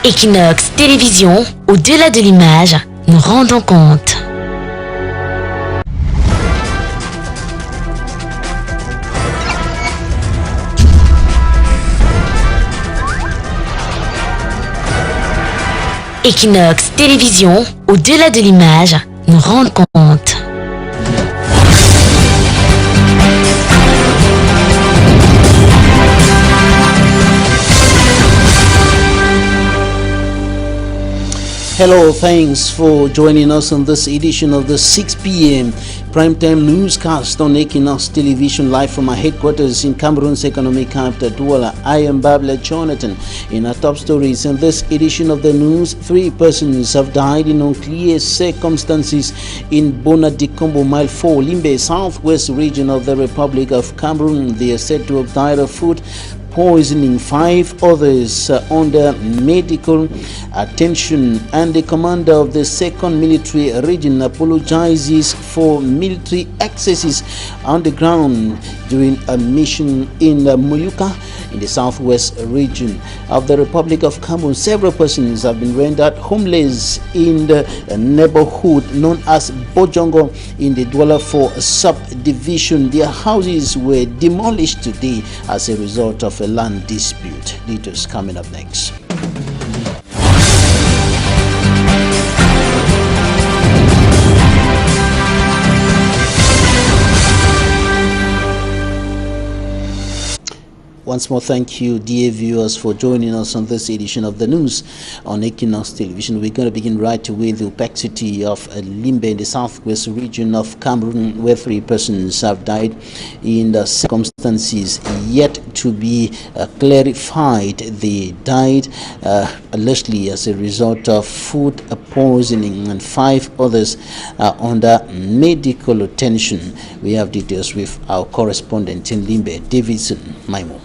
Equinox Télévision, au-delà de l'image, nous rendons compte. Equinox Télévision, au-delà de l'image, nous rendons compte. Hello, thanks for joining us on this edition of the 6 p.m. primetime newscast on Equinox Television, live from our headquarters in Cameroon's economic capital, Douala. I am Babla Jonathan. In our top stories in this edition of the news, 3 persons have died in unclear circumstances in Bonadikombo, Mile 4, Limbe, southwest region of the Republic of Cameroon. They are said to have died of food poisoning. 5 others under medical attention, and the commander of the 2nd military region apologizes for military excesses on the ground during a mission in Muyuka in the southwest region of the Republic of Cameroon. Several persons have been rendered homeless in the neighborhood known as Bojongo in the Douala 4 subdivision. Their houses were demolished today as a result of a land dispute. Details coming up next. Once more, thank you, dear viewers, for joining us on this edition of the news on Equinox Television. We're going to begin right away the opacity of Limbe in the southwest region of Cameroon, where 3 persons have died in the circumstances yet to be clarified. They died allegedly as a result of food poisoning, and 5 others are under medical attention. We have details with our correspondent in Limbe, Divisional. Miso.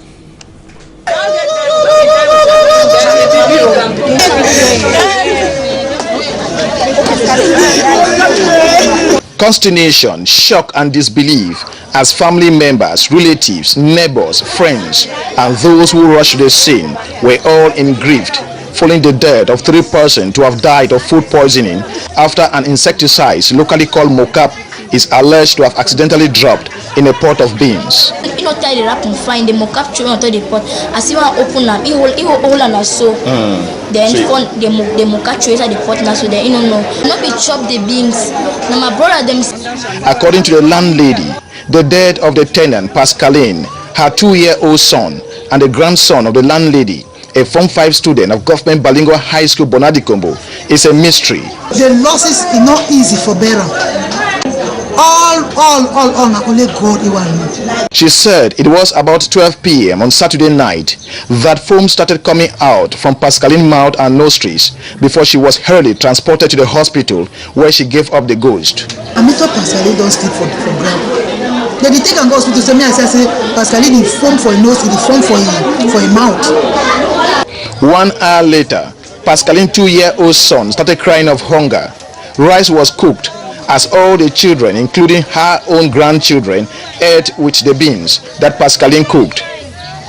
Consternation, shock and disbelief as family members, relatives, neighbors, friends and those who rushed to the scene were all in grief following the death of 3 persons to have died of food poisoning after an insecticide locally called mocap is alleged to have accidentally dropped in a pot of beans. You know, tie the wrap and find the mocap through onto the pot. As you want to open them, you hold and so. Then the mocap through inside the pot now, so they know. Not be chop the beans. Now my brother them. According to the landlady, the death of the tenant Pascaline, her 2-year-old son, and the grandson of the landlady, a Form 5 student of Government Bilingual High School Bonadikombo, is a mystery. The losses is not easy for Beram. All, only God you want. She said it was about 12 p.m. on Saturday night that foam started coming out from Pascaline's mouth and nostrils before she was hurriedly transported to the hospital where she gave up the ghost. I met up Pascaline don't sleep for ground. Then they take and go hospital to me and say Pascaline is foam for a nose, it is foam for a mouth. 1 hour later, Pascaline's 2-year-old son started crying of hunger. Rice was cooked as all the children, including her own grandchildren, ate with the beans that Pascaline cooked.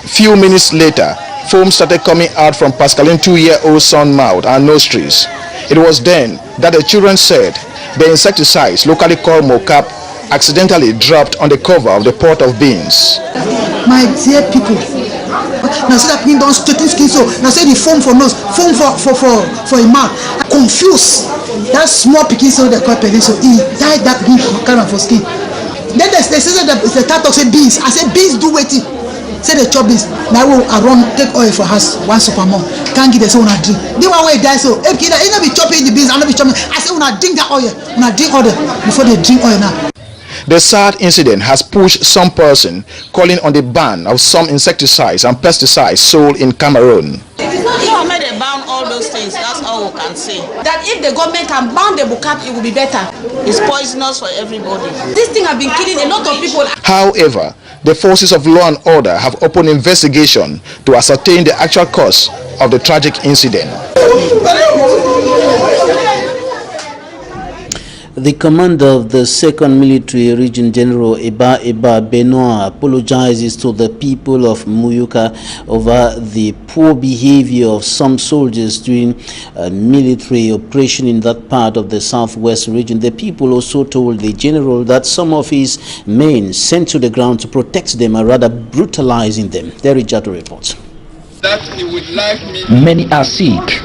Few minutes later, foam started coming out from Pascaline's 2-year-old son's mouth and nostrils. It was then that the children said the insecticide, locally called mocap, accidentally dropped on the cover of the pot of beans. My dear people, now say that people don't straighten skin, so now say the foam for nose, foam for a mouth. Confused. That small picking so they call penny, so he died that big kind of for skin. Then they say that the talk say beans. I say beans do waiting. Say the chop beans. Now I run take oil for house 1 super more. Can't give the son a drink. They want where die so. If kid, I not be chopping the beans, I not be chopping. I say when I drink that oil, when I drink oil before they drink oil now. The sad incident has pushed some person calling on the ban of some insecticides and pesticides sold in Cameroon. It is not the government that ban all those things, that's all we can say. That if the government can ban the mocap, it will be better. It's poisonous for everybody. This thing has been killing a lot of people. However, the forces of law and order have opened investigation to ascertain the actual cause of the tragic incident. The commander of the 2nd Military Region, General Eba Benoit, apologizes to the people of Muyuka over the poor behavior of some soldiers during a military operation in that part of the southwest region. The people also told the general that some of his men sent to the ground to protect them are rather brutalizing them. Derry Jato reports. That he would like me. Many are sick.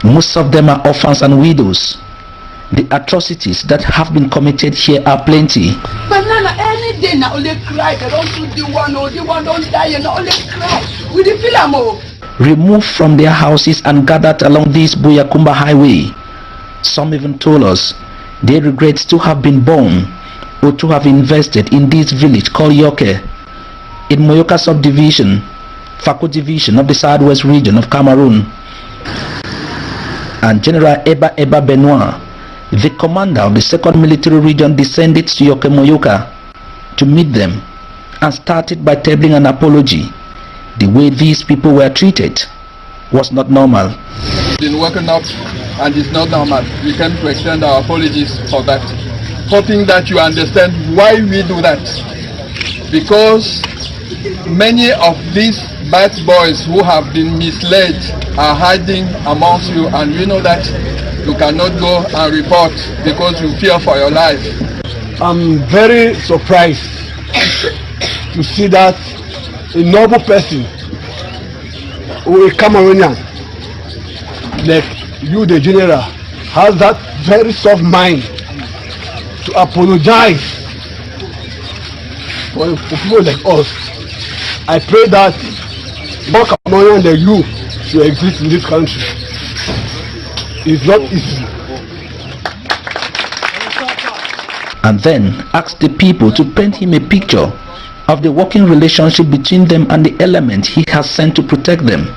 Most of them are orphans and widows. The atrocities that have been committed here are plenty. But Nana, any day now only cry. They don't do the one don't die and only cry. With the film. Removed from their houses and gathered along this Buyakumba highway. Some even told us they regret to have been born or to have invested in this village called Yoke in Moyoka subdivision, Fako division of the southwest region of Cameroon. And General Eba Benoit, the commander of the 2nd Military Region, descended to Yoke Moyoka to meet them and started by tabling an apology. The way these people were treated was not normal. Been woken up and it's not normal. We came to extend our apologies for that, hoping that you understand why we do that. Because many of these bad boys who have been misled are hiding amongst you, and we know that you cannot go and report because you fear for your life. I'm very surprised to see that a noble person or a Cameroonian like you, the general, has that very soft mind to apologize for people like us. I pray that more Cameroonians like you should exist in this country. It's not easy. And then asked the people to paint him a picture of the working relationship between them and the element he has sent to protect them.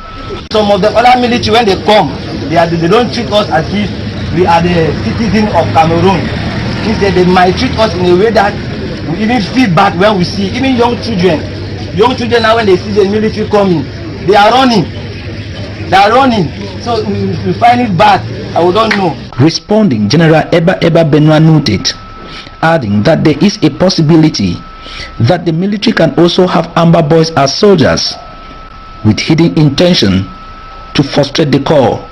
Some of the other military, when they come, they don't treat us as if we are the citizens of Cameroon. Instead, they might treat us in a way that we even feel bad when we see even young children. Young children now, when they see the military coming, they are running. So we find it bad. I don't know. Responding, General Eba Benoit noted, adding that there is a possibility that the military can also have amber boys as soldiers with hidden intention to frustrate the call,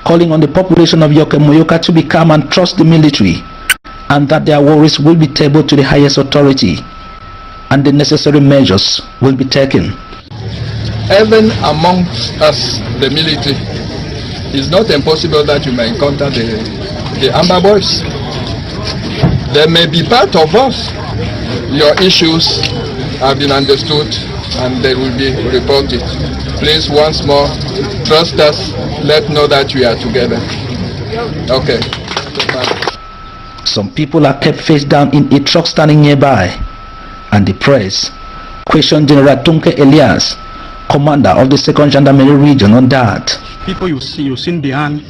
calling on the population of Yoke Moyoka to be calm and trust the military, and that their worries will be tabled to the highest authority and the necessary measures will be taken. Even amongst us, the military, it's not impossible that you may encounter the amber boys. They may be part of us. Your issues have been understood and they will be reported. Please, once more, trust us. Let's know that we are together. Okay. Some people are kept face down in a truck standing nearby, and the press questioned General Tunke Elias, commander of the 2nd Gendarmerie Region, on that. People you seen behind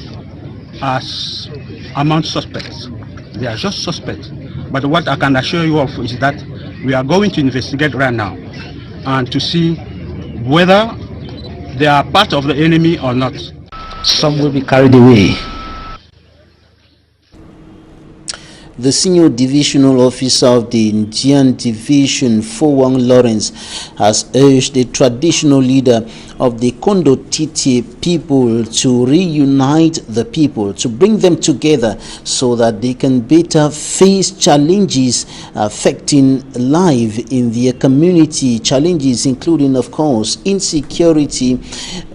as among suspects. They are just suspects. But what I can assure you of is that we are going to investigate right now and to see whether they are part of the enemy or not. Some will be carried away. The senior divisional officer of the Indian Division, Fowang Lawrence, has urged the traditional leader of the Kondo Titi people to reunite the people, to bring them together so that they can better face challenges affecting life in their community, challenges including, of course, insecurity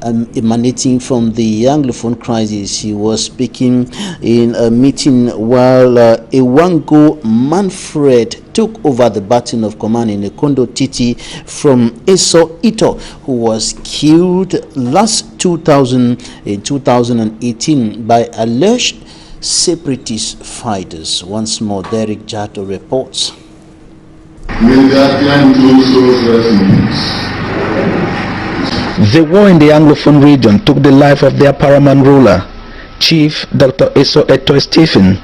emanating from the Anglophone crisis. He was speaking in a meeting while Ewango Manfred took over the baton of command in the Kondo Titi from Eso Ito, who was killed last 2018 by alleged separatist fighters. Once more, Derek Jato reports. The war in the Anglophone region took the life of their paramount ruler, Chief Dr. Eso Ito Stephen.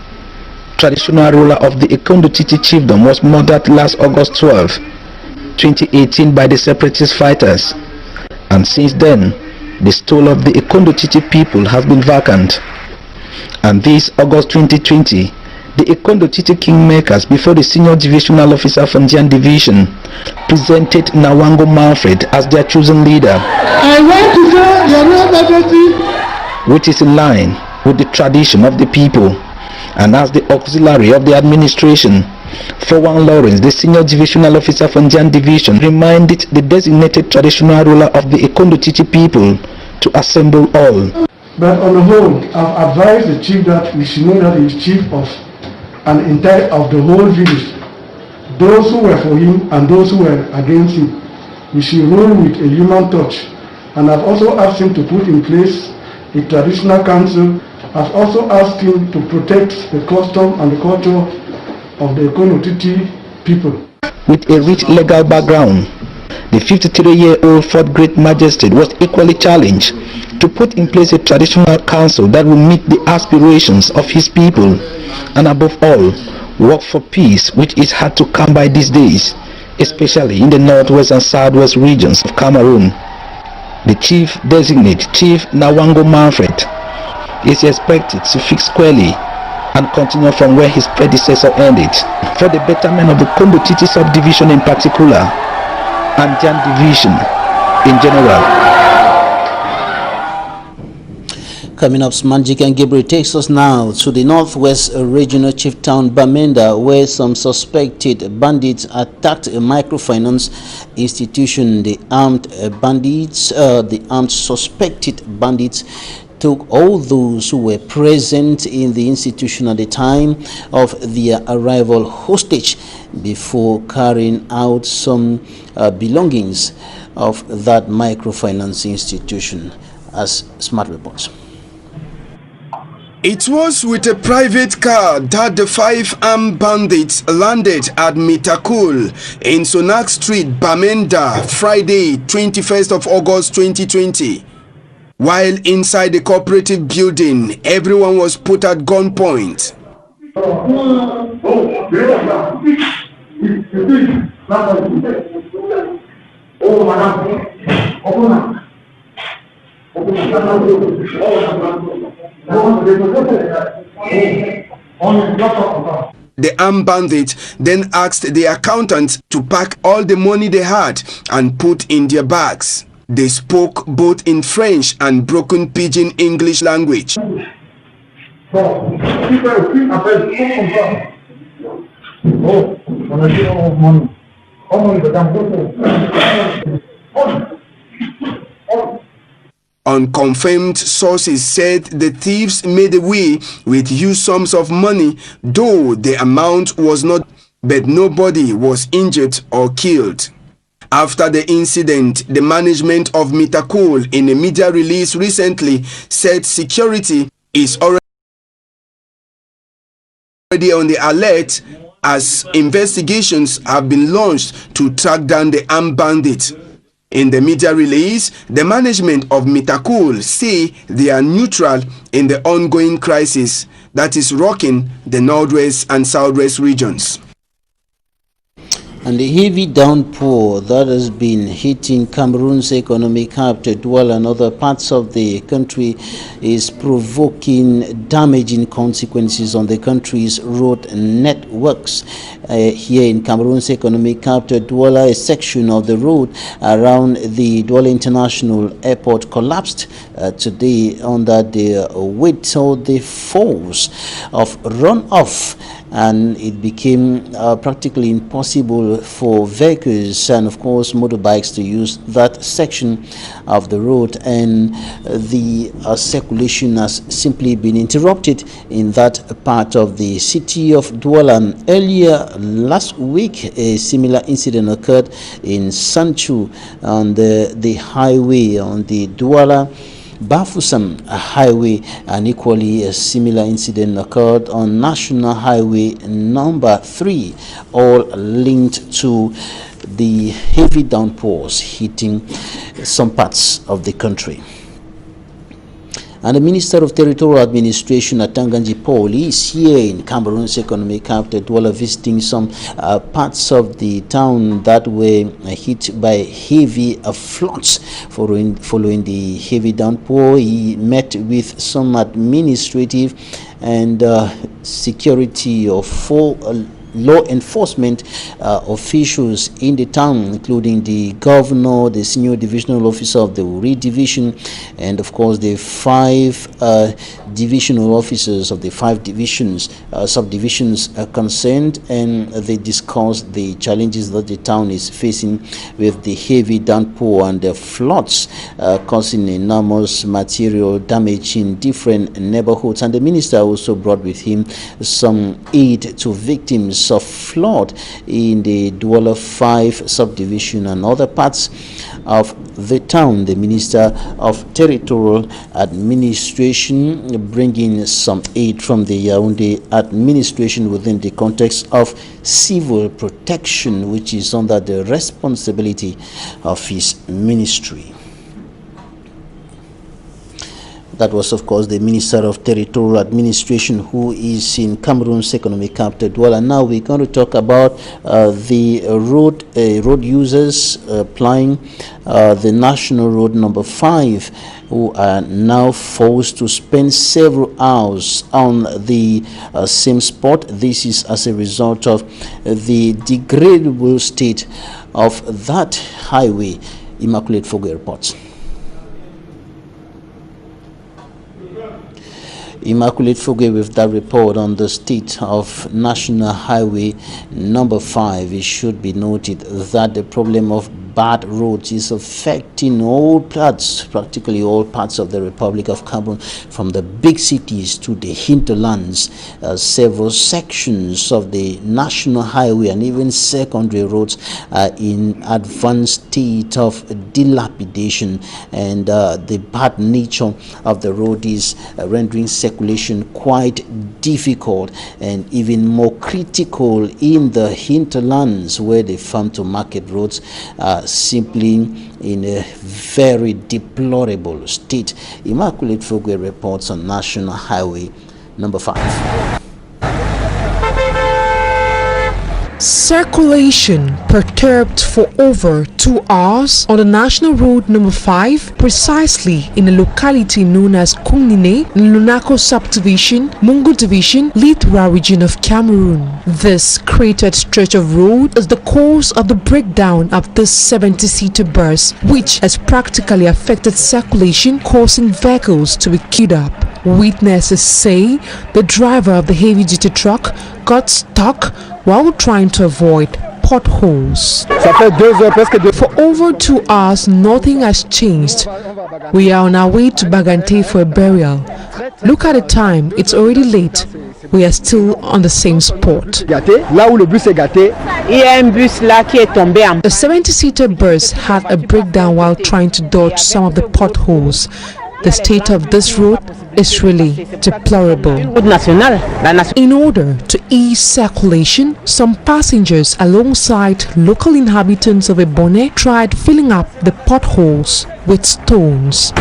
Traditional ruler of the Ikondo Titi chiefdom was murdered last August 12, 2018 by the separatist fighters, and since then the stole of the Ikondo Titi people has been vacant. And this August 2020, the Ekondo Titi Kingmakers, before the senior divisional officer from Jan Division, presented Nawango Manfred as their chosen leader. I want to say Your Majesty, which is in line with the tradition of the people, and as the auxiliary of the administration. Forwan Lawrence, the senior divisional officer from Jan Division, reminded the designated traditional ruler of the Ekondo Titi people to assemble all. but on the whole, I've advised the chief that we should know that he is chief of an entire of the whole village. Those who were for him and those who were against him, we should rule with a human touch. And I've also asked him to put in place a traditional council. I've also asked him to protect the custom and the culture of the Ekondo Titi people. With a rich legal background, the 53-year-old fourth great magistrate was equally challenged to put in place a traditional council that will meet the aspirations of his people, and above all, work for peace, which is hard to come by these days, especially in the northwest and southwest regions of Cameroon. The chief designate, Chief Nawango Manfred, is expected to fix squarely and continue from where his predecessor ended, for the betterment of the Ekondo Titi subdivision in particular, and Jan Division in general. Coming up, Smanjik and Gabriel takes us now to the northwest regional chief town Bamenda, where some suspected bandits attacked a microfinance institution. The armed suspected bandits took all those who were present in the institution at the time of their arrival hostage before carrying out some belongings of that microfinance institution, as Smart reports. It was with a private car that the 5 armed bandits landed at Mitakul in Sonak Street, Bamenda, Friday, 21st of August 2020. While inside the cooperative building, everyone was put at gunpoint. The armed bandits then asked the accountants to pack all the money they had and put in their bags. They spoke both in French and broken pidgin English language. Unconfirmed sources said the thieves made away with huge sums of money, though the amount was not, but nobody was injured or killed. After the incident, the management of Mitakul, in a media release recently, said security is already on the alert as investigations have been launched to track down the armed bandits. In the media release, the management of Mitakul say they are neutral in the ongoing crisis that is rocking the northwest and southwest regions. And the heavy downpour that has been hitting Cameroon's economic capital, Douala, and other parts of the country is provoking damaging consequences on the country's road networks. Here in Cameroon's economic capital, Douala, a section of the road around the Douala International Airport collapsed today under the weight or the force of runoff, and it became practically impossible for vehicles and of course motorbikes to use that section of the road, and the circulation has simply been interrupted in that part of the city of Douala. Earlier last week, a similar incident occurred in Sanchu on the highway, on the Douala Bafoussam highway, and equally a similar incident occurred on National Highway number 3, all linked to the heavy downpours hitting some parts of the country. And the Minister of Territorial Administration, Atanganji Paul, is here in Cameroon's economic capital, Douala, visiting some parts of the town that were hit by heavy floods following the heavy downpour. He met with some administrative and security of law enforcement officials in the town, including the governor, the senior divisional officer of the Uri division, and of course the 5 divisional officers of the 5 divisions, subdivisions concerned, and they discussed the challenges that the town is facing with the heavy downpour and the floods causing enormous material damage in different neighborhoods. And the minister also brought with him some aid to victims of flood in the Douala 5 subdivision and other parts of the town. The Minister of Territorial Administration bringing some aid from the Yaoundé administration within the context of civil protection, which is under the responsibility of his ministry. That was, of course, the Minister of Territorial Administration, who is in Cameroon's economic capital, Douala. Now we're going to talk about the road users applying the National Road number 5, who are now forced to spend several hours on the same spot. This is as a result of the degradable state of that highway. Immaculate Fogo reports. Immaculate Fogue with that report on the state of National Highway number 5. It should be noted that the problem of bad roads is affecting all parts, practically all parts of the Republic of Cameroon, from the big cities to the hinterlands. Several sections of the National Highway and even secondary roads are in advanced state of dilapidation, and the bad nature of the road is rendering circulation quite difficult and even more critical in the hinterlands, where the farm to market roads are simply in a very deplorable state. Immaculate Fogue reports on National Highway number 5. Circulation perturbed for over 2 hours on the National Road number 5, precisely in a locality known as Kunine, Lunako Subdivision, Mungo Division, Litra region of Cameroon. This cratered stretch of road is the cause of the breakdown of this 70-seater bus, which has practically affected circulation, causing vehicles to be queued up. Witnesses say the driver of the heavy-duty truck got stuck while trying to avoid potholes. For over 2 hours, nothing has changed. We are on our way to Bagante for a burial. Look at the time, it's already late. We are still on the same spot. The 70-seater bus had a breakdown while trying to dodge some of the potholes. The state of this road is really deplorable. In order to ease circulation, some passengers alongside local inhabitants of Ebone tried filling up the potholes with stones.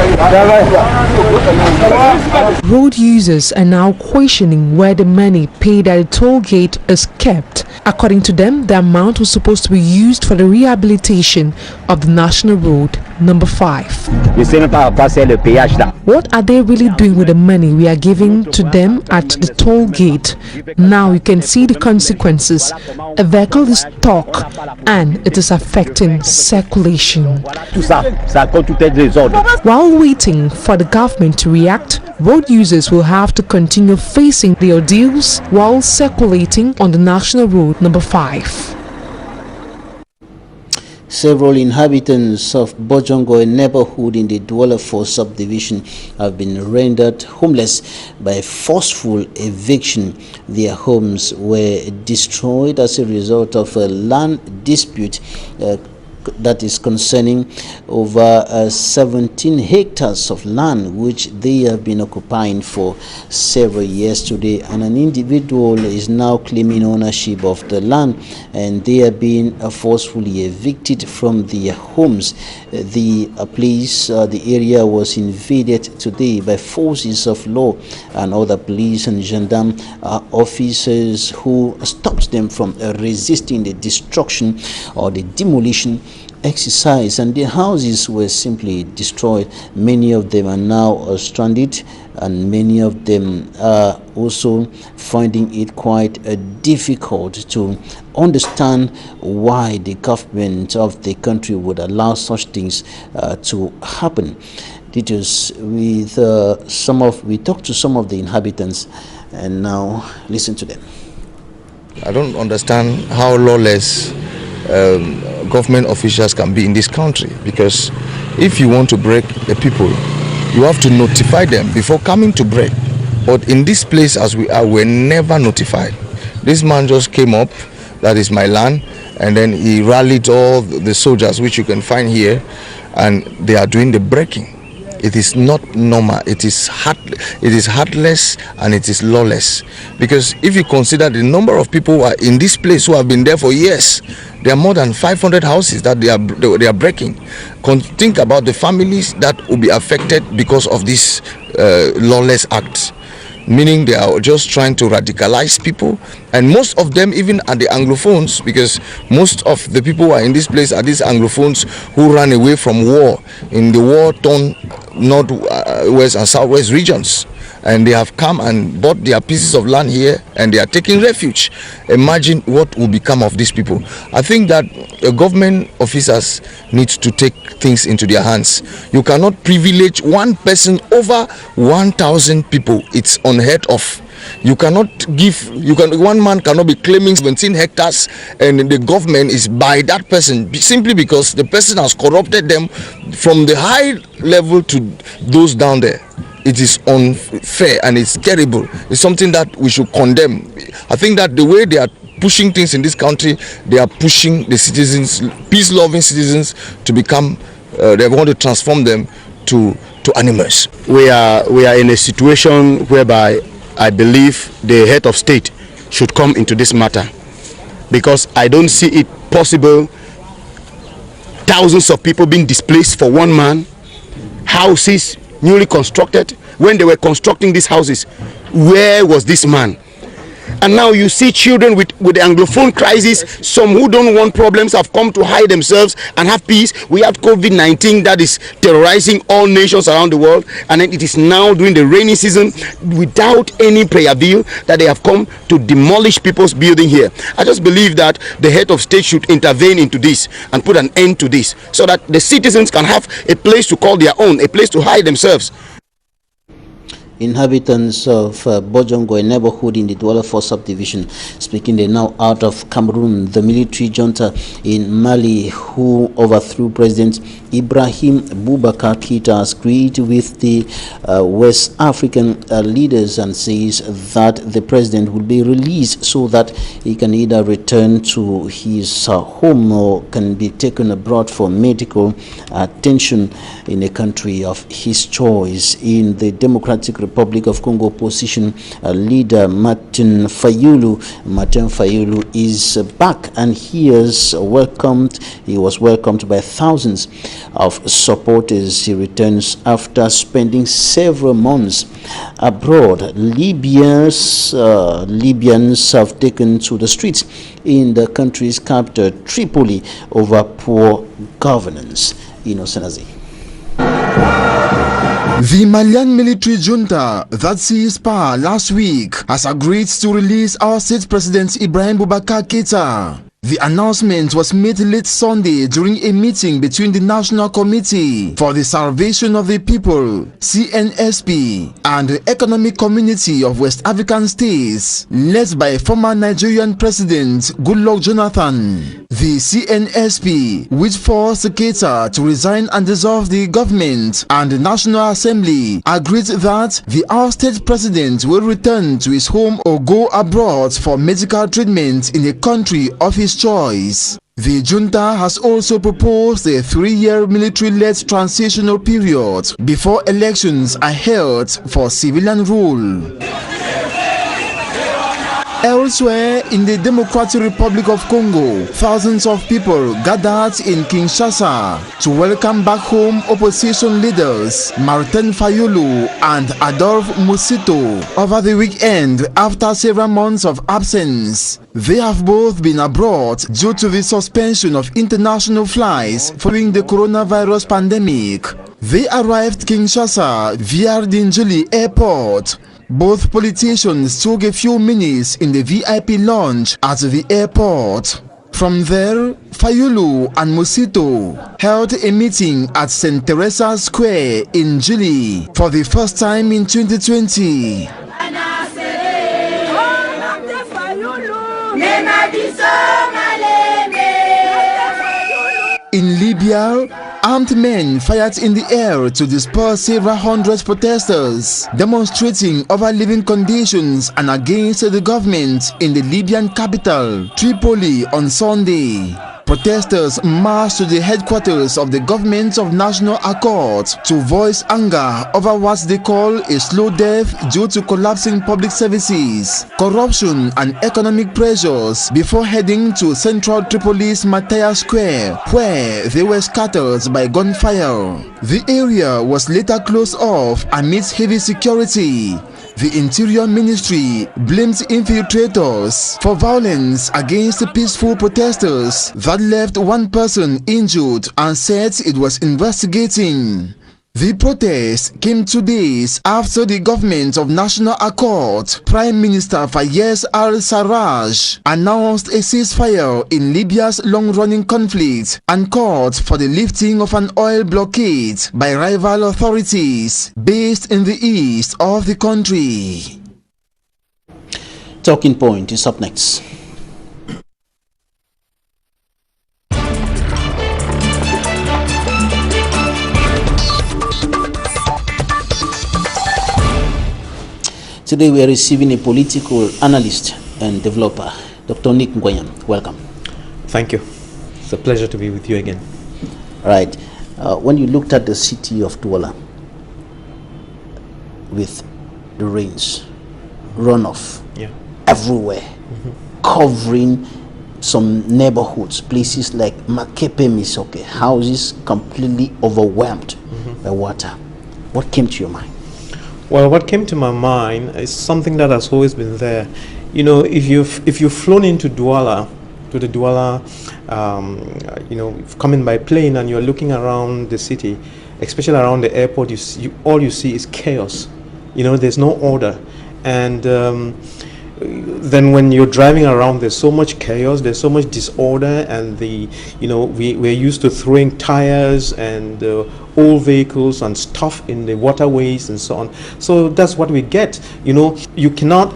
Road users are now questioning where the money paid at the toll gate is kept. According to them, the amount was supposed to be used for the rehabilitation of the National Road number 5. What are they really doing with the money we are giving to them at the toll gate? Now you can see the consequences. A vehicle is stuck and it is affecting circulation. While waiting for the government to react, road users will have to continue facing the ordeals while circulating on the National Road number 5. Several inhabitants of Bojongo, a neighborhood in the Douala 4 subdivision, have been rendered homeless by forceful eviction. Their homes were destroyed as a result of a land dispute that is concerning over 17 hectares of land which they have been occupying for several years today, and an individual is now claiming ownership of the land, and they are being forcefully evicted from their homes. The area was invaded today by forces of law and other police and gendarme officers who stopped them from resisting the destruction or the demolition exercise, and their houses were simply destroyed. Many of them are now stranded, and many of them are also finding it quite difficult to understand why the government of the country would allow such things to happen. Details with we talked to some of the inhabitants, and now listen to them. I don't understand how lawless government officials can be in this country, because if you want to break the people, you have to notify them before coming to break. But in this place as we are, we're never notified. This man just came up, that is my land, and then he rallied all the soldiers which you can find here, and they are doing the breaking. It is not normal. It is heartless, and it is lawless. Because if you consider the number of people who are in this place who have been there for years, there are more than 500 houses that they are breaking. Think about the families that will be affected because of this lawless act. Meaning they are just trying to radicalize people, and most of them even are the Anglophones, because most of the people who are in this place are these Anglophones who ran away from war in the war-torn northwest and southwest regions, and they have come and bought their pieces of land here, and they are taking refuge. Imagine what will become of these people. I think that government officers need to take things into their hands. You cannot privilege one person over 1,000 people. It's unheard of. One man cannot be claiming 17 hectares and the government is by that person simply because the person has corrupted them from the high level to those down there. It is unfair and it's terrible. It's something that we should condemn. I think that the way they are pushing things in this country, they are pushing the citizens, peace-loving citizens, to become, they want to transform them to animals. We are in a situation whereby I believe the head of state should come into this matter, because I don't see it possible. Thousands of people being displaced for one man, houses newly constructed. When they were constructing these houses, where was this man? And now you see children with the Anglophone crisis. Some who don't want problems have come to hide themselves and have peace. We have COVID-19 that is terrorizing all nations around the world, and then it is now during the rainy season without any preaviil that they have come to demolish people's building here. I just believe that the head of state should intervene into this and put an end to this, so that the citizens can have a place to call their own, a place to hide themselves. Inhabitants of Bojongo, a neighborhood in the Douala subdivision, speaking. They're now out of Cameroon. The military junta in Mali, who overthrew President Ibrahim Boubacar Keïta, has agreed with the West African leaders and says that the president will be released so that he can either return to his home or can be taken abroad for medical attention in a country of his choice. In the Democratic Republic of Congo, opposition leader Martin Fayulu is back, and he was welcomed by thousands of supporters. He returns after spending several months abroad. Libyans have taken to the streets in the country's capital, Tripoli, over poor governance. Inosenazi. The Malian military junta that seized power last week has agreed to release our state president Ibrahim Boubacar Keïta. The announcement was made late Sunday during a meeting between the National Committee for the Salvation of the People, CNSP, and the Economic Community of West African States, led by former Nigerian President Goodluck Jonathan. The CNSP, which forced Keïta to resign and dissolve the government, and the National Assembly agreed that the ousted president will return to his home or go abroad for medical treatment in a country of his choice. The junta has also proposed a 3-year military-led transitional period before elections are held for civilian rule. Elsewhere in the Democratic Republic of Congo, thousands of people gathered in Kinshasa to welcome back home opposition leaders Martin Fayulu and Adolphe Musito over the weekend after several months of absence. They have both been abroad due to the suspension of international flights following the coronavirus pandemic. They arrived Kinshasa via the Njili airport. Both politicians took a few minutes in the VIP lounge at the airport. From there, Fayulu and Musito held a meeting at St. Teresa Square in Njili for the first time in 2020. In Libya, armed men fired in the air to disperse several hundred protesters demonstrating over living conditions and against the government in the Libyan capital, Tripoli, on Sunday. Protesters marched to the headquarters of the Government of National Accord to voice anger over what they call a slow death due to collapsing public services, corruption and economic pressures before heading to central Tripoli's Mataya Square, where they were scattered by gunfire. The area was later closed off amidst heavy security. The Interior Ministry blames infiltrators for violence against peaceful protesters that left one person injured and said it was investigating. The protest came 2 days after the Government of National Accord, Prime Minister Fayez al-Sarraj, announced a ceasefire in Libya's long-running conflict and called for the lifting of an oil blockade by rival authorities based in the east of the country. Talking Point is up next. Today we are receiving a political analyst and developer, Dr. Nick Nguyen. Welcome. Thank you. It's a pleasure to be with you again. Right. When you looked at the city of Douala with the rains, runoff everywhere, covering some neighborhoods, places like Makepe Misoke, houses completely overwhelmed by water. What came to your mind? Well, what came to my mind is something that has always been there. You know, if you've flown into Douala, to the Douala, coming by plane and you're looking around the city, especially around the airport, all you see is chaos. You know, there's no order, and then when you're driving around, there's so much chaos, there's so much disorder, and we're used to throwing tires and old vehicles and stuff in the waterways and so on. So that's what we get. You know, you cannot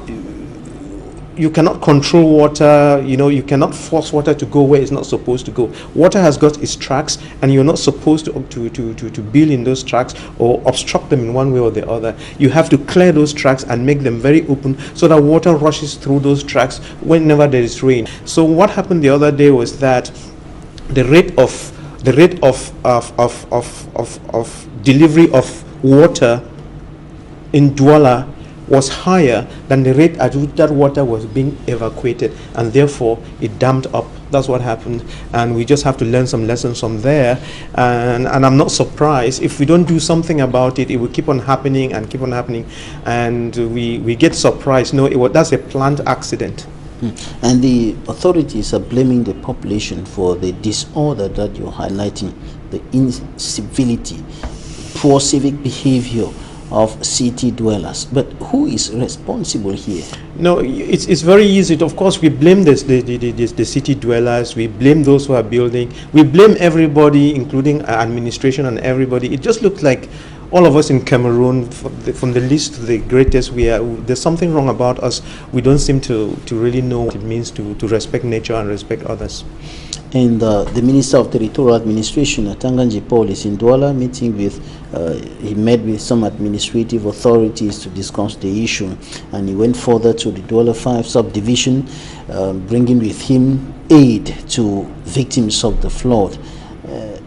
control water. You know, you cannot force water to go where it's not supposed to go. Water has got its tracks, and you're not supposed to build in those tracks or obstruct them in one way or the other. You have to clear those tracks and make them very open so that water rushes through those tracks whenever there is rain. So what happened the other day was that the rate of delivery of water in Douala was higher than the rate at which that water was being evacuated, and therefore it dammed up. That's what happened, and we just have to learn some lessons from there. And I'm not surprised if we don't do something about it. It will keep on happening and keep on happening, and we get surprised. No, that's a planned accident. And the authorities are blaming the population for the disorder that you're highlighting, the incivility, poor civic behavior of city dwellers. But who is responsible here? No, it's very easy. Of course, we blame the city dwellers. We blame those who are building. We blame everybody, including administration and everybody. It just looks like all of us in Cameroon, from the least to the greatest, there's something wrong about us. We don't seem to really know what it means to respect nature and respect others. And the Minister of Territorial Administration, Tanganji Paul, is in Douala meeting with, he met with some administrative authorities to discuss the issue, and he went further to the Douala 5 subdivision, bringing with him aid to victims of the flood.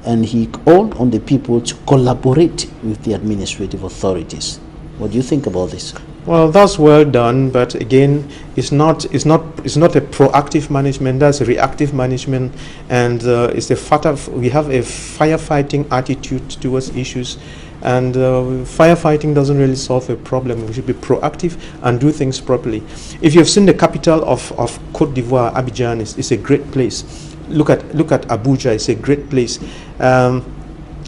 And he called on the people to collaborate with the administrative authorities. What do you think about this? Well, that's well done, but again, it's not a proactive management. That's a reactive management, and it's a fact of we have a firefighting attitude towards issues, and firefighting doesn't really solve a problem. We should be proactive and do things properly. If you've seen the capital of Côte d'Ivoire, Abidjan, it's a great place. Look at Abuja. It's a great place.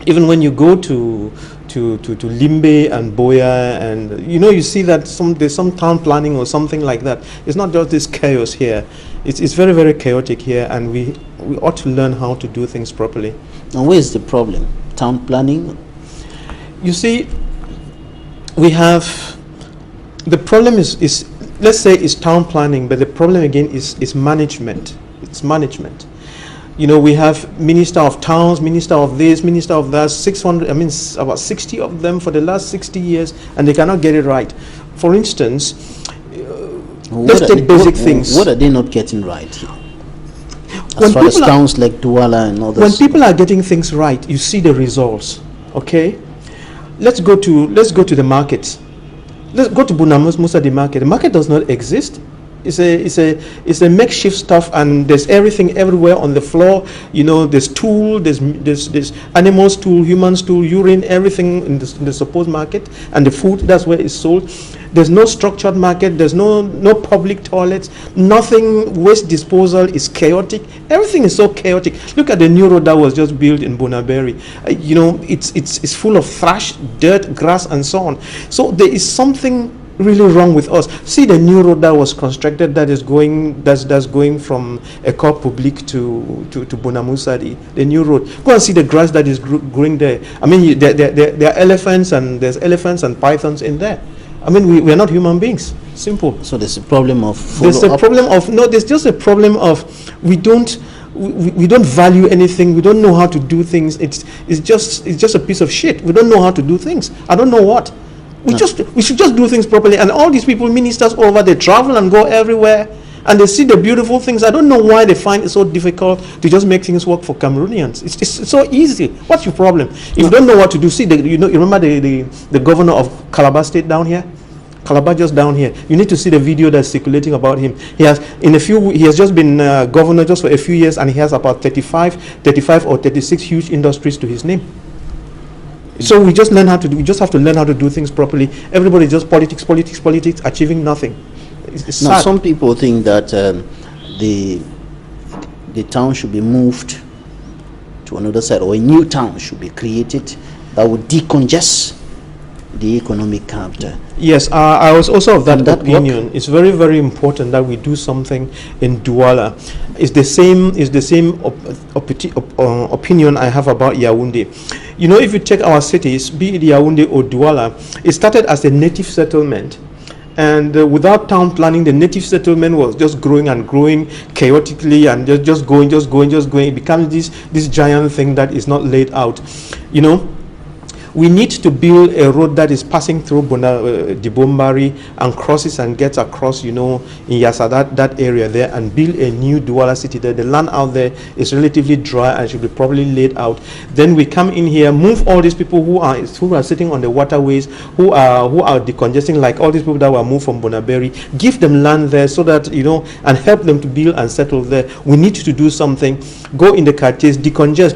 Even when you go to Limbe and Boya, and you see that there's some town planning or something like that. It's not just this chaos here. It's very, very chaotic here, and we ought to learn how to do things properly. And where is the problem? Town planning? You see, we have the problem is let's say it's town planning, but the problem again is management. It's management. We have minister of towns, minister of this, minister of that, 600, about 60 of them for the last 60 years, and they cannot get it right. For instance, let's take basic things. What are they not getting right here? As far as towns like Douala and others. When people are getting things right, you see the results. Okay? Let's go to the markets. Let's go to Bunamusa, the market. The market does not exist. It's a makeshift stuff, and there's everything everywhere on the floor. There's stool, there's animal stool, human stool, urine, everything in the supposed market, and the food, that's where it's sold. There's no structured market. There's no public toilets. Nothing. Waste disposal is chaotic. Everything is so chaotic. Look at the new road that was just built in Bonaberi. It's full of thrash, dirt, grass, and so on. So there is something really wrong with us. See the new road that was constructed that's going from Ecole Publique to Bonamusa, the new road. Go and see the grass that is growing there. There are elephants, and there's elephants and pythons in there. We are not human beings. Simple. So there's a problem of there's just a problem of we don't value anything. We don't know how to do things. It's just a piece of shit. We don't know how to do things. I don't know what. We should just do things properly. And all these people, ministers all over, they travel and go everywhere, and they see the beautiful things. I don't know why they find it so difficult to just make things work for Cameroonians. It's so easy. What's your problem? If you don't know what to do, see, you remember the governor of Calabar State down here? Calabar just down here. You need to see the video that's circulating about him. He has just been governor just for a few years, and he has about 35 or 36 huge industries to his name. So we just have to learn how to do things properly. Everybody just politics, achieving nothing. It's now, sad. some people think that the town should be moved to another side, or a new town should be created that would decongest the economic capital. Yes, I was also of that opinion. It's very, very important that we do something in Douala. It's the same opinion I have about Yaoundé. If you check our cities, be it Yaoundé or Douala, it started as a native settlement. And without town planning, the native settlement was just growing and growing chaotically, and just going. It becomes this giant thing that is not laid out. We need to build a road that is passing through Dibombari and crosses and gets across, in Yasa, that area there, and build a new Douala city there. The land out there is relatively dry and should be properly laid out. Then we come in here, move all these people who are sitting on the waterways, who are decongesting, like all these people that were moved from Bonaberi, give them land there so that, and help them to build and settle there. We need to do something. Go in the quartiers, decongest,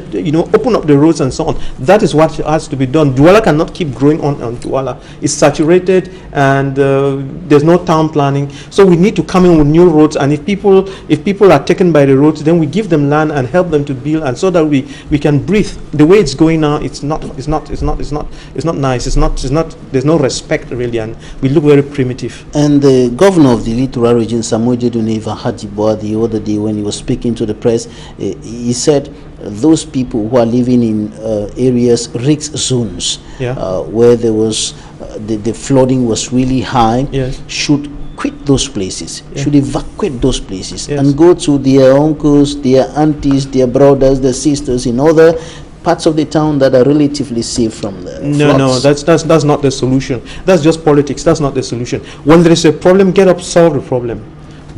open up the roads and so on. That is what has to be done. Douala cannot keep growing on Douala. It's saturated, and there's no town planning. So we need to come in with new roads, and if people are taken by the roads, then we give them land and help them to build, and so that we can breathe. The way it's going now, it's not nice. There's no respect really, and we look very primitive. And the governor of the Littoral region, Samuel Jeduneva Hadibwa, the other day when he was speaking to the press, he said those people who are living in areas, risk zones, where there was the flooding was really high, should quit those places, should evacuate those places and go to their uncles, their aunties, their brothers, their sisters in other parts of the town that are relatively safe from the floods. That's not the solution. That's just politics. That's not the solution. When there is a problem, get up, solve the problem.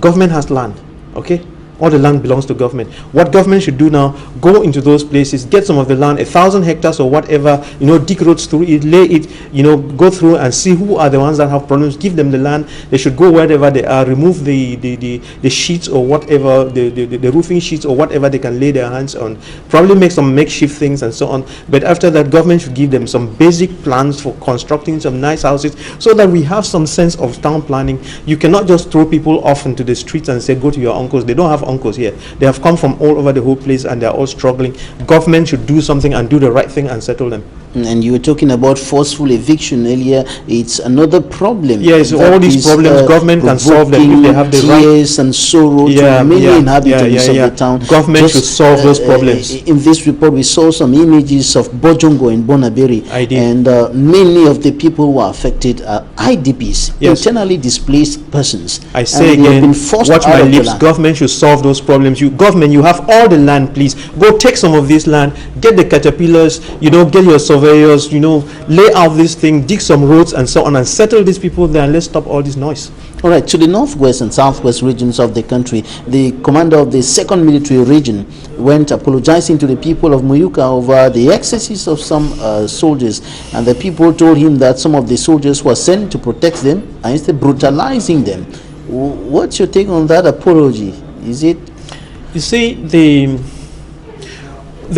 Government has land, okay? All the land belongs to government. What government should do now, go into those places, get some of the land, 1,000 hectares or whatever, dig roads through it, lay it, go through and see who are the ones that have problems, give them the land. They should go wherever they are, remove the sheets or whatever, the roofing sheets or whatever they can lay their hands on. Probably make some makeshift things and so on. But after that, government should give them some basic plans for constructing some nice houses so that we have some sense of town planning. You cannot just throw people off into the streets and say, go to your uncles. They don't have uncles here. They have come from all over the whole place and they are all struggling. Government should do something and do the right thing and settle them. And you were talking about forceful eviction earlier. It's another problem. Yes, all these problems government can solve them if they have the tears and sorrow to many inhabitants of the town. Government should solve those problems. In this report, we saw some images of Bojongo in Bonaberi, and many of the people who are affected are IDPs, internally displaced persons. I say again, watch my lips. Government should solve those problems. Government, you have all the land, please go take some of this land, get the caterpillars, get your surveyors, lay out this thing, dig some roads and so on, and settle these people there, and let's stop all this noise. All right, to the northwest and southwest regions of the country, the commander of the 2nd Military Region went apologizing to the people of Muyuka over the excesses of some soldiers, and the people told him that some of the soldiers were sent to protect them and instead brutalizing them. What's your take on that apology? Is it? You see, the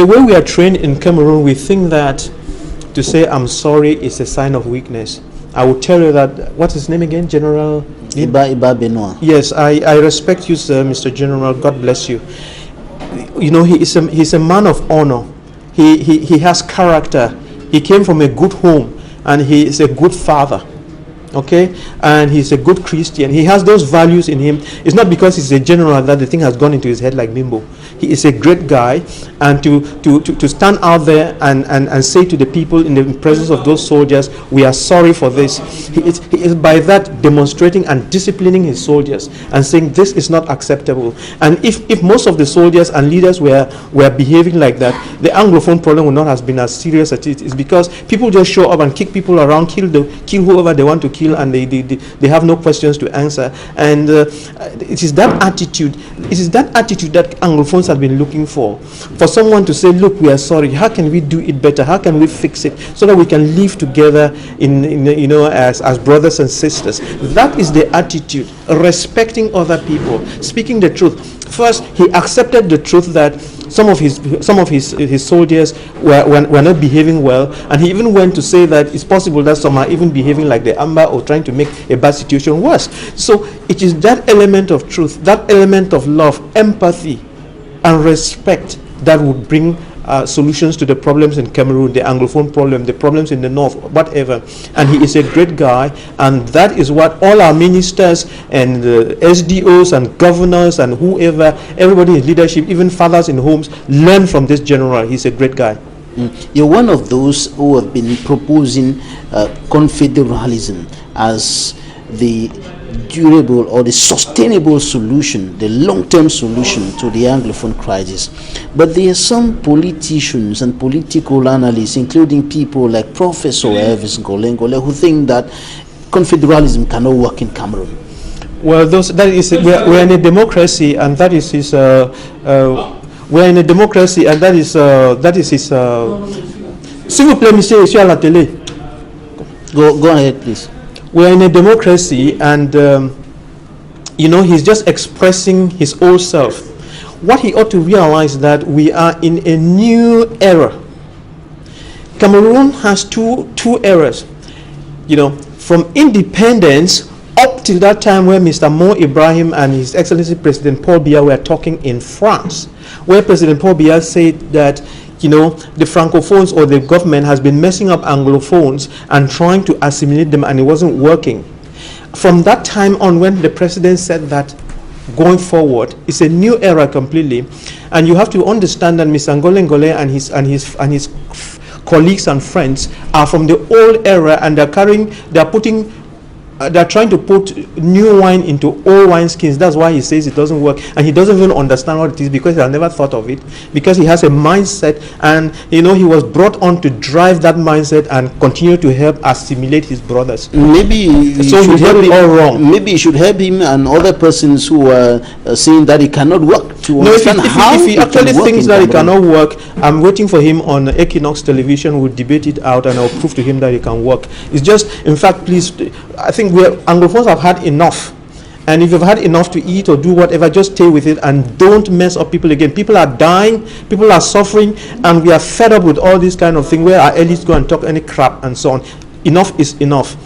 way we are trained in Cameroon, we think that to say I'm sorry is a sign of weakness. I will tell you that, what's his name again? General Iba Benoit. Yes, I respect you, sir, Mr. General. God bless you. He's a man of honor. He has character. He came from a good home and he is a good father. Okay, and he's a good Christian. He has those values in him. It's not because he's a general that the thing has gone into his head like Mimbo. He is a great guy, and to stand out there and say to the people in the presence of those soldiers, we are sorry for this. He is by that demonstrating and disciplining his soldiers and saying this is not acceptable. And if most of the soldiers and leaders were behaving like that, the Anglophone problem would not have been as serious as it is, because people just show up and kick people around, kill whoever they want to kill, and they have no questions to answer. And it is that attitude that Anglophones have been looking for someone to say, look, we are sorry, how can we do it better, how can we fix it so that we can live together as brothers and sisters. That is the attitude, respecting other people, speaking the truth. First, he accepted the truth that some of his soldiers were not behaving well, and he even went to say that it's possible that some are even behaving like the Amba or trying to make a bad situation worse. So it is that element of truth, that element of love, empathy and respect that would bring solutions to the problems in Cameroon, the Anglophone problem, the problems in the north, whatever. And he is a great guy, and that is what all our ministers and SDOs and governors and whoever, everybody in leadership, even fathers in homes, learn from this general. He's a great guy. You're one of those who have been proposing confederalism as the durable or the sustainable solution, the long-term solution to the Anglophone crisis. But there are some politicians and political analysts, including people like Professor Elvis Ngolengole, who think that confederalism cannot work in Cameroon. Well, we're in a democracy, and that is his. We're in a democracy, and that is his. S'il vous plaît, monsieur, je suis à la télé. Go ahead, please. We're in a democracy, and he's just expressing his old self. What he ought to realize that we are in a new era. Cameroon has two eras. From independence up till that time where Mr. Mo Ibrahim and His Excellency President Paul Biya were talking in France, where President Paul Biya said that the Francophones or the government has been messing up Anglophones and trying to assimilate them, and it wasn't working. From that time on, when the president said that going forward, it's a new era completely. And you have to understand that Mr. Ngole and his colleagues and friends are from the old era, and they're trying to put new wine into old wine skins. That's why he says it doesn't work, and he doesn't even understand what it is, because he has never thought of it, because he has a mindset, and he was brought on to drive that mindset and continue to help assimilate his brothers. Maybe so he help it all wrong. Maybe you should help him and other persons who are saying that he cannot work to understand how if he actually thinks that he cannot work, I'm waiting for him on Equinox television. We'll debate it out, and I'll prove to him that he can work. It's just, in fact, please, I think Anglophones have had enough, and if you've had enough to eat or do whatever, just stay with it and don't mess up people again. People are dying, people are suffering, and we are fed up with all this kind of thing where our elites go and talk any crap and so on. Enough is enough.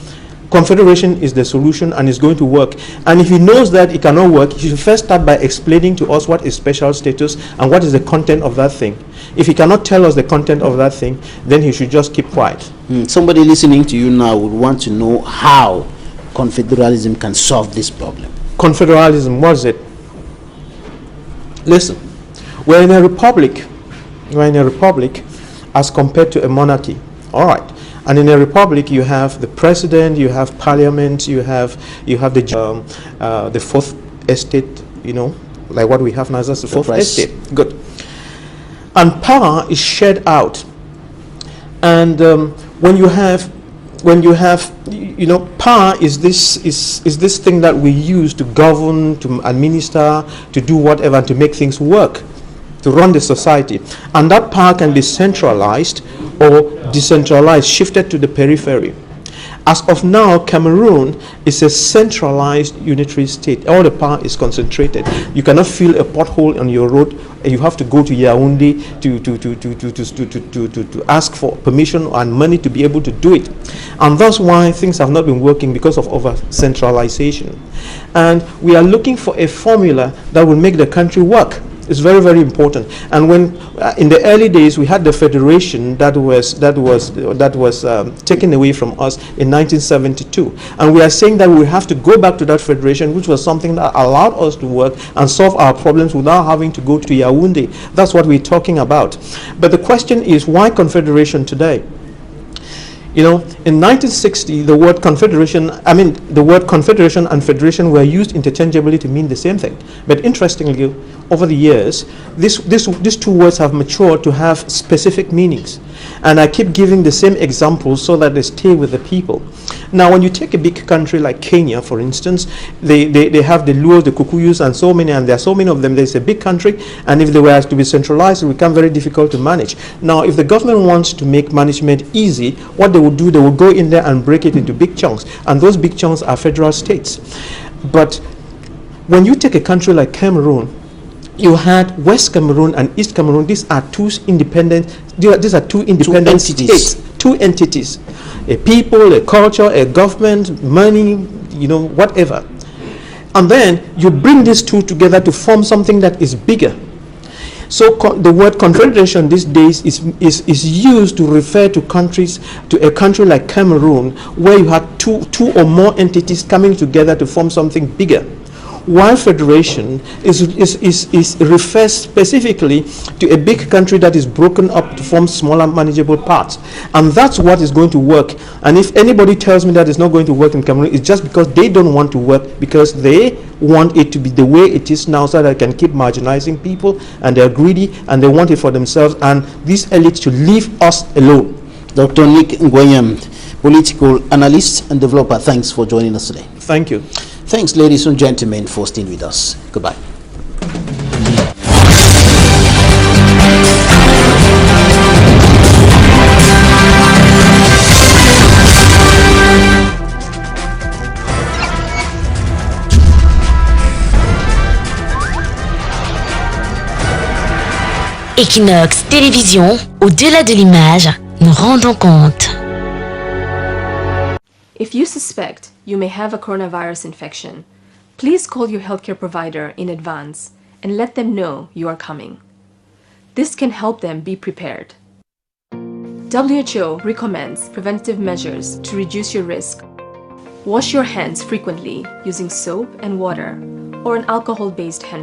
Confederation is the solution, and it's going to work. And if he knows that it cannot work, he should first start by explaining to us what is special status and what is the content of that thing. If he cannot tell us the content of that thing, then he should just keep quiet. Somebody listening to you now would want to know how confederalism can solve this problem. Confederalism, what is it? Listen, we're in a republic. We're in a republic as compared to a monarchy. All right. And in a republic, you have the president, you have parliament, you have the fourth estate, like what we have now. That's the fourth estate. Good. And power is shared out. And when you have power is this thing that we use to govern, to administer, to do whatever, to make things work, to run the society. And that power can be centralized or decentralized, shifted to the periphery. As of now, Cameroon is a centralized unitary state. All the power is concentrated. You cannot fill a pothole on your road, and you have to go to Yaoundé to ask for permission and money to be able to do it. And that's why things have not been working, because of over-centralization. And we are looking for a formula that will make the country work. It's very, very important. And when in the early days we had the federation that was taken away from us in 1972, and we are saying that we have to go back to that federation, which was something that allowed us to work and solve our problems without having to go to Yaoundé. That's what we're talking about. But the question is, why confederation today? In 1960, the word confederation and federation were used interchangeably to mean the same thing. But interestingly, over the years, these two words have matured to have specific meanings. And I keep giving the same examples so that they stay with the people. Now, when you take a big country like Kenya, for instance, they have the Luos, the Kukuyus, and so many, and there are so many of them. There's a big country, and if they were to be centralized, it would become very difficult to manage. Now, if the government wants to make management easy, what they will do, they will go in there and break it into big chunks, and those big chunks are federal states. But when you take a country like Cameroon, you had West Cameroon and East Cameroon. These are two independent states, two entities, a people, a culture, a government, money, whatever. And then you bring these two together to form something that is bigger. So the word confederation these days is used to refer to a country like Cameroon, where you had two or more entities coming together to form something bigger. While federation refers specifically to a big country that is broken up to form smaller manageable parts. And that's what is going to work. And if anybody tells me that it's not going to work in Cameroon, it's just because they don't want to work, because they want it to be the way it is now, so that they can keep marginalizing people, and they're greedy, and they want it for themselves, and these elites to leave us alone. Dr. Nick Nguyen, political analyst and developer, thanks for joining us today. Thank you. Thanks, ladies and gentlemen, for staying with us. Goodbye. Equinox Télévision, au-delà de l'image, nous rendons compte. If you suspect you may have a coronavirus infection, please call your healthcare provider in advance and let them know you are coming. This can help them be prepared. WHO recommends preventive measures to reduce your risk. Wash your hands frequently using soap and water or an alcohol-based hand